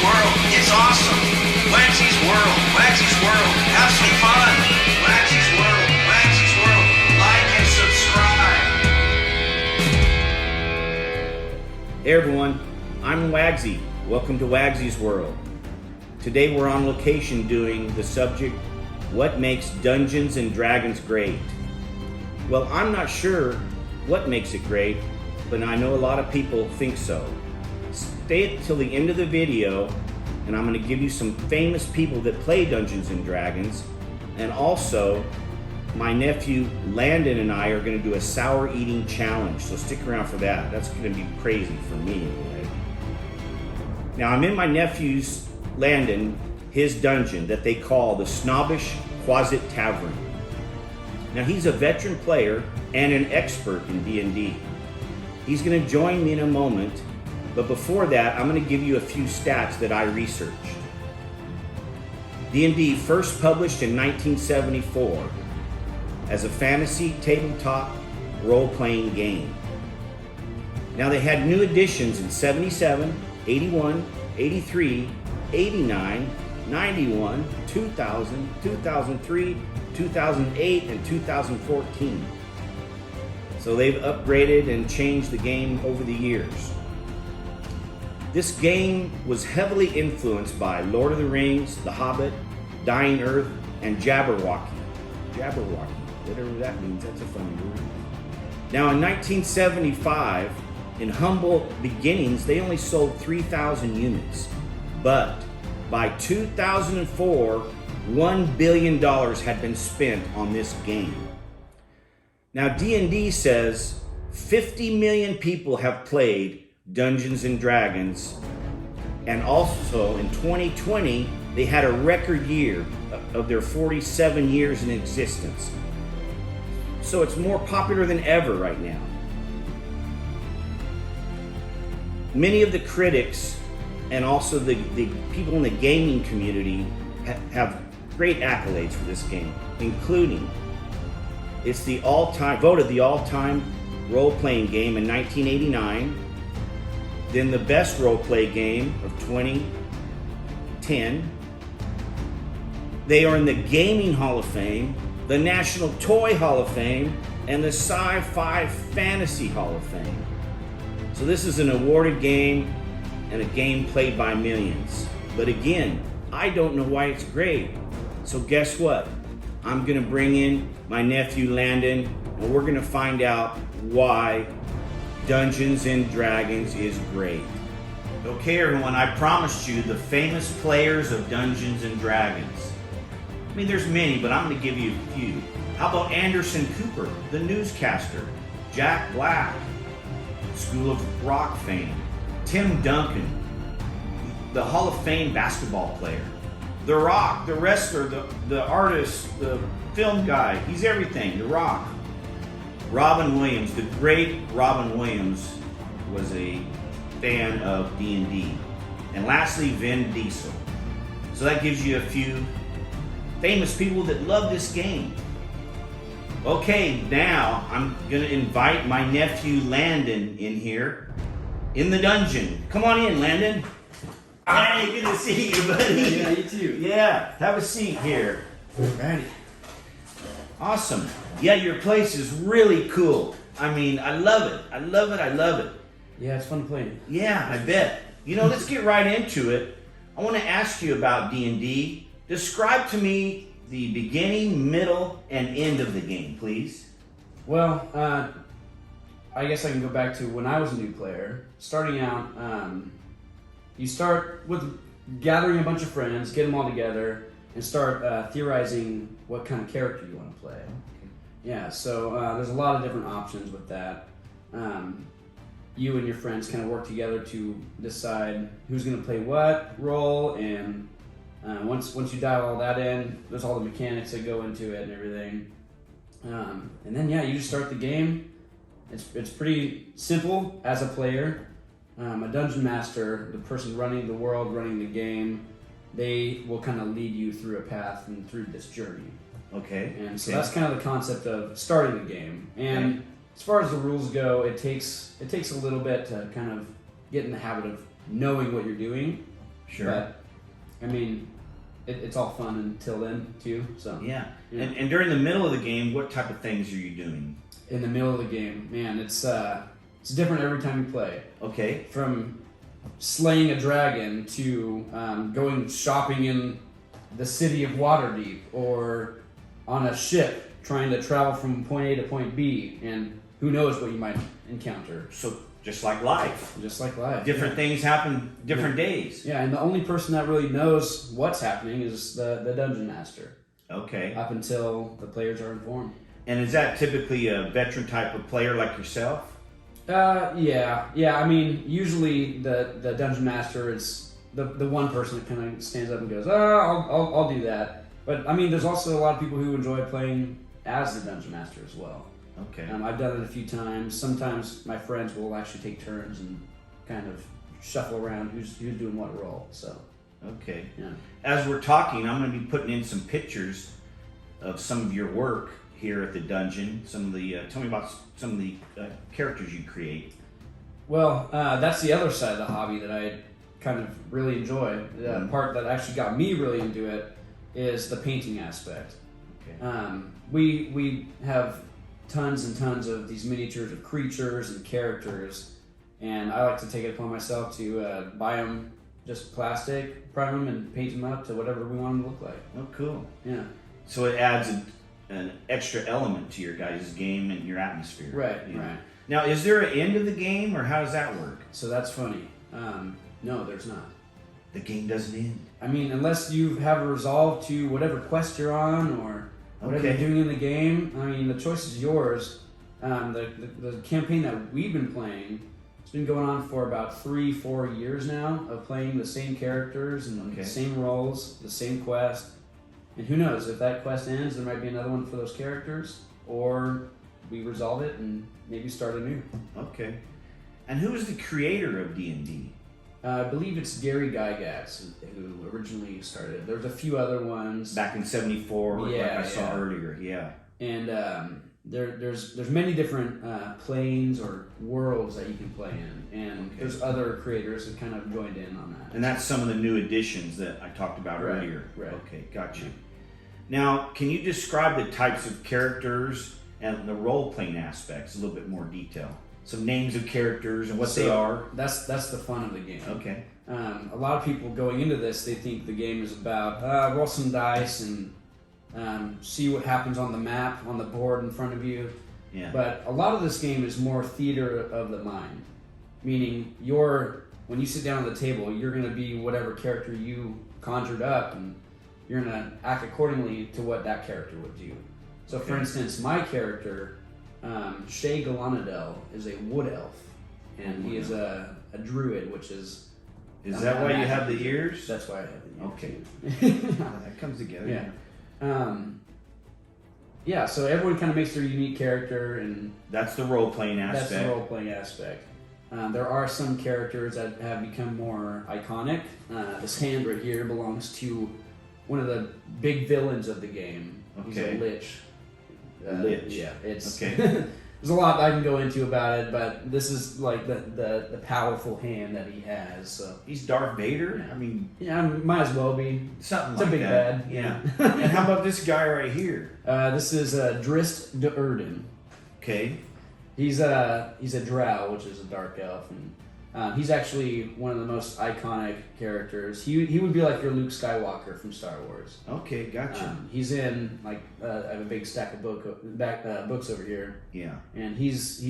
world. It's awesome. WAGSY'S world. WAGSY'S world. Have some fun. WAGSY'S world. WAGSY'S world. Like and subscribe. Hey everyone, I'm WAGSY. Welcome to WAGSY'S world. Today we're on location doing the subject, what makes Dungeons and Dragons great? Well, I'm not sure what makes it great, but I know a lot of people think so. Stay till the end of the video, and I'm going to give you some famous people that play Dungeons and Dragons, and also my nephew Landon and I are going to do a sour eating challenge, so stick around for that. That's going to be crazy for me anyway. Now I'm in my nephew's, Landon, his dungeon that they call the Snobbish Quasit Tavern. Now he's a veteran player and an expert in D&D. He's going to join me in a moment, but before that I'm going to give you a few stats that I researched. D&D first published in 1974 as a fantasy tabletop role-playing game. Now they had new editions in 77, 81, 83, 89, 91, 2000, 2003, 2008, and 2014. So they've upgraded and changed the game over the years. This game was heavily influenced by Lord of the Rings, The Hobbit, Dying Earth, and Jabberwocky. Jabberwocky, whatever that means, that's a funny word. Now in 1975, in humble beginnings, they only sold 3,000 units. But by 2004, $1 billion had been spent on this game. Now D&D says 50 million people have played Dungeons and Dragons, and also in 2020 they had a record year of their 47 years in existence. So it's more popular than ever right now. Many of the critics and also the people in the gaming community have great accolades for this game, including it's voted the all-time role-playing game in 1989, then the best role-play game of 2010. They are in the Gaming Hall of Fame, the National Toy Hall of Fame, and the Sci-Fi Fantasy Hall of Fame. So this is an awarded game and a game played by millions. But again, I don't know why it's great. So guess what? I'm gonna bring in my nephew Landon, and we're gonna find out why Dungeons and Dragons is great. Okay everyone, I promised you the famous players of Dungeons and Dragons. I mean, there's many, but I'm gonna give you a few. How about Anderson Cooper, the newscaster? Jack Black, School of Rock fame. Tim Duncan, the Hall of Fame basketball player. The Rock, the wrestler, the artist, the film guy, he's everything, The Rock. Robin Williams, the great Robin Williams was a fan of D&D. And lastly, Vin Diesel. So that gives you a few famous people that love this game. Okay, now I'm gonna invite my nephew Landon in here in the dungeon. Come on in, Landon. Hey, good to see you, buddy. Yeah, you too. Yeah, have a seat here. Alrighty. Awesome. Yeah, your place is really cool. I mean, I love it. I love it. I love it. Yeah, it's fun to play. Yeah, I bet. You know, let's get right into it. I want to ask you about D&D. Describe to me the beginning, middle, and end of the game, please. Well, I guess I can go back to when I was a new player. Starting out, you start with gathering a bunch of friends, get them all together, and start theorizing what kind of character you want to play. Okay. Yeah, so there's a lot of different options with that. You and your friends kind of work together to decide who's going to play what role, and once you dial all that in, there's all the mechanics that go into it and everything. And then yeah, you just start the game. It's pretty simple as a player. A dungeon master, the person running the world, running the game, they will kind of lead you through a path and through this journey. Okay. And so that's kind of the concept of starting the game. And as far as the rules go, it takes a little bit to kind of get in the habit of knowing what you're doing. Sure. But I mean, it's all fun until then too. So Yeah. Yeah. And during the middle of the game, what type of things are you doing? in the middle of the game, man, it's different every time you play. Okay. From slaying a dragon to going shopping in the city of Waterdeep, or on a ship trying to travel from point A to point B, and who knows what you might encounter. So just like life. Just like life. Different things happen different days. Yeah, and the only person that really knows what's happening is the dungeon master, Okay. up until the players are informed. And is that typically a veteran type of player like yourself? Yeah. I mean, usually the dungeon master is the one person that kind of stands up and goes, I'll do that. But I mean, there's also a lot of people who enjoy playing as the dungeon master as well. Okay. I've done it a few times. Sometimes my friends will actually take turns and kind of shuffle around who's doing what role. So. Okay. Yeah. As we're talking, I'm going to be putting in some pictures of some of your work here at the dungeon. Some of the tell me about some of the characters you create. Well, that's the other side of the hobby that I kind of really enjoy. The part that actually got me really into it is the painting aspect. Okay. We have tons and tons of these miniatures of creatures and characters, and I like to take it upon myself to buy them just plastic, prime them, and paint them up to whatever we want them to look like. Oh, cool. Yeah. So it adds an extra element to your guys' game and your atmosphere. Right. you know? Right. Now, is there an end of the game, or how does that work? So that's funny. No, there's not. The game doesn't end. I mean, unless you have a resolve to whatever quest you're on or whatever Okay. you're doing in the game, I mean, the choice is yours. The campaign that we've been playing, it's been going on for about 3-4 years now of playing the same characters and Okay. the same roles, the same quest. And who knows, if that quest ends, there might be another one for those characters, or we resolve it and maybe start anew. Okay. And who is the creator of D&D? I believe it's Gary Gygax who originally started it. There's a few other ones. Back in '74, like Yeah, I saw yeah. earlier. Yeah. And there's many different planes or worlds that you can play in, and Okay. there's other creators that kind of joined in on that. And that's some of the new additions that I talked about Right, earlier. right. Okay, got you. Now, can you describe the types of characters and the role-playing aspects in a little bit more detail? Some names of characters and what they are. That's the fun of the game. Okay. A lot of people going into this, they think the game is about roll some dice and see what happens on the map, on the board in front of you. Yeah. But a lot of this game is more theater of the mind, meaning when you sit down at the table, you're going to be whatever character you conjured up, and you're going to act accordingly to what that character would do. So, for Okay. instance, my character, Shay Galanadel, is a wood elf, and he is a druid, which is... Is that why you have the ears? That's why I have the Okay. ears. That comes together. Yeah. Yeah, so everyone kind of makes their unique character, and That's the role-playing aspect. that's the role-playing aspect. There are some characters that have become more iconic. This hand right here belongs to one of the big villains of the game. He's Okay. a lich. Lich. Yeah, it's Okay. there's a lot I can go into about it, but this is like the powerful hand that he has. So He's Darth Vader? I mean, yeah, might as well be. something It's a like big that. bad. Yeah. And how about this guy right here? This is Drist de Erden. Okay. He's a drow, which is a dark elf, and he's actually one of the most iconic characters. He would be like your Luke Skywalker from Star Wars. Okay, gotcha. He's in I have a big stack of books over here, Yeah. and he's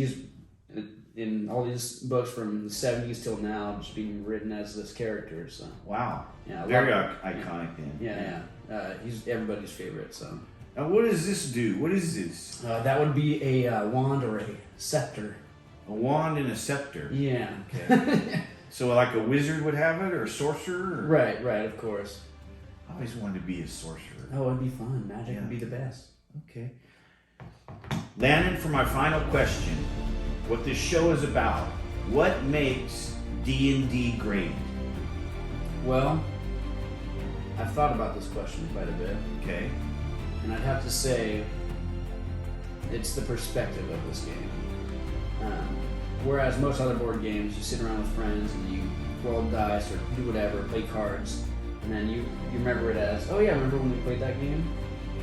in all these books from the 70s till now, just being written as this character. So Wow. yeah, Very iconic then. yeah. He's everybody's favorite. So Now, what does this do? What is this? that would be a wand or a scepter. A wand and a scepter. Yeah. Okay. So, like a wizard would have it, or a sorcerer? Or? Right, of course. I always wanted to be a sorcerer. Oh, it'd be fun. Magic Yeah. would be the best. Okay. Landon, for my final question, what this show is about, what makes D&D great? Well, I've thought about this question quite a bit, Okay. and I'd have to say it's the perspective of this game. Whereas most other board games, you sit around with friends and you roll dice or do whatever, play cards, and then you remember it as, oh yeah, remember when we played that game?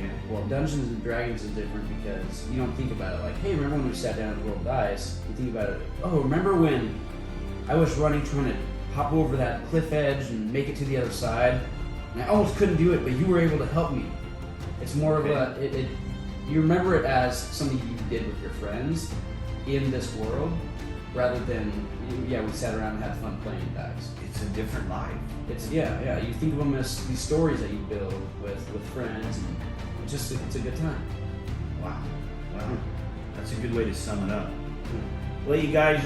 Yeah. Well, Dungeons and Dragons is different because you don't think about it like, hey, remember when we sat down and rolled dice? You think about it, oh, remember when I was running trying to hop over that cliff edge and make it to the other side, and I almost couldn't do it, but you were able to help me. It's more of a, you remember it as something you did with your friends in this world, rather than, yeah, we sat around and had fun playing dice. It's a different life. It's, yeah, you think of them as these stories that you build with friends, and it's a good time. Wow. That's a good way to sum it up. Well, you guys,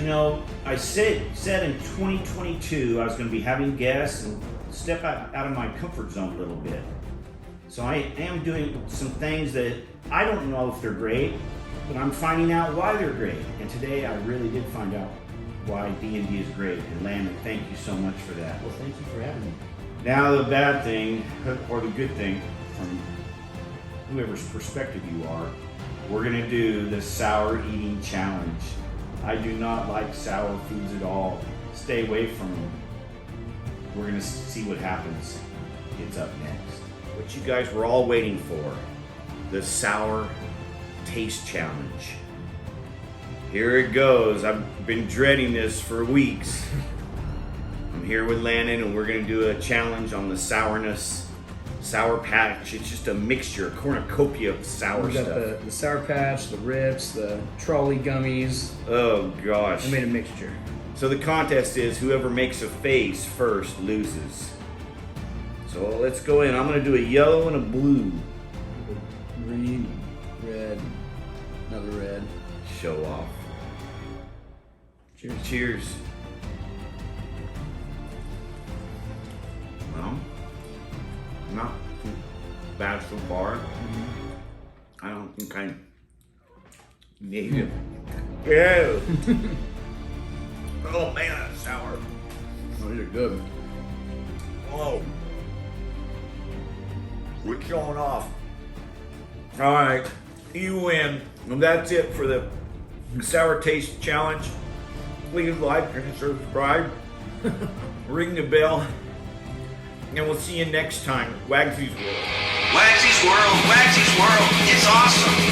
I said in 2022 I was going to be having guests and step out of my comfort zone a little bit. So I am doing some things that I don't know if they're great, but I'm finding out why they're great. And today I really did find out why D&D is great. And Landon, thank you so much for that. Well, thank you for having me. Now the bad thing, or the good thing, from whoever's perspective you are, we're gonna do the sour eating challenge. I do not like sour foods at all. Stay away from them. We're gonna see what happens. It's up next. What you guys were all waiting for, the Sour Taste Challenge. Here it goes. I've been dreading this for weeks. I'm here with Landon and we're gonna do a challenge on the sourness, Sour Patch. It's just a mixture, a cornucopia of sour We got stuff. the Sour Patch, the Rips, the Trolley gummies. Oh gosh. I made a mixture. So the contest is whoever makes a face first loses. So let's go in. I'm gonna do a yellow and a blue. Green, red, another red. Show off. Cheers. Cheers. Well, not too bad so far. I don't think I need it. Yeah. Oh man, that's sour. Oh, these are good. Whoa. We're killing off. All right, you win. And that's it for the Sour Taste Challenge. Please like and subscribe. Ring the bell. And we'll see you next time. WAGSY'S World. WAGSY'S World, WAGSY'S World, it's awesome.